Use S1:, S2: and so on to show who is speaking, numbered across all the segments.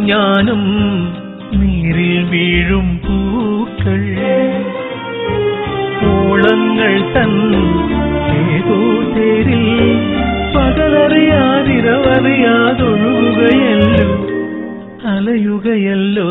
S1: ഞാനും നീരിൽ വീഴും പൂക്കൾ ഓളങ്ങൾ തൻ ഏതോ തേരിൽ പകലറിയാതിരവറിയാതൊഴുകുകയല്ലോ അലയുകയല്ലോ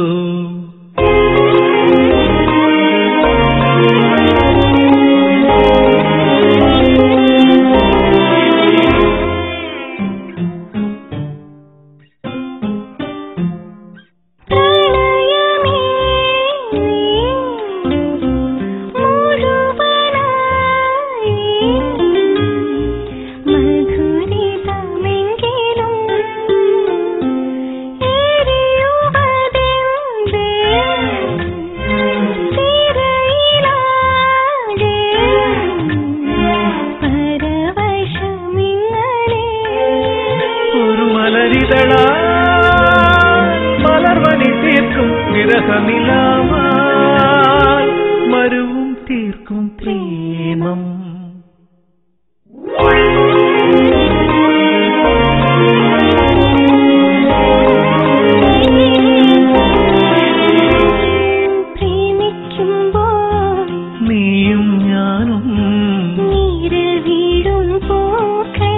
S1: മലർവനി തീർക്കും വിരഹമിലാമാൽ മരുവും തീർക്കും പ്രേമം പ്രേമിക്കുമ്പോൾ നീയും ഞാനും നീരിൽ വീഴും പൂക്കൾ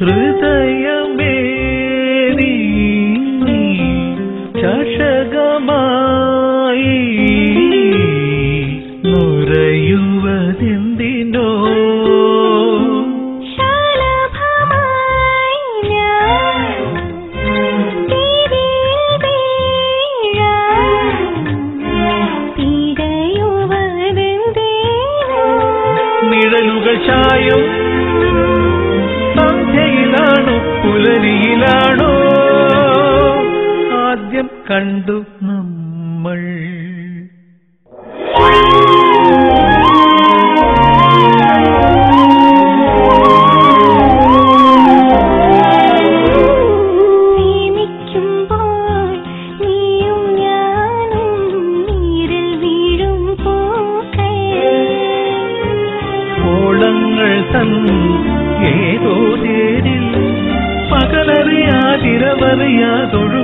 S1: ഹൃദയമേ നീ ചഷകമായി നുരയുവതെന്തിനോ നിഴലുകൾ ചായും സന്ധ്യയിലാണോ പുലരിയിലാണോ ആദ്യം കണ്ടു നമ്മൾ പ്രേമിക്കുമ്പോൾ നീയും ഞാനും നീരിൽ വീഴും പൂക്കൾ ഓളങ്ങൾ തൻ ഏതോ തേരിൽ പകലറിയാതിരവറിയാതൊഴു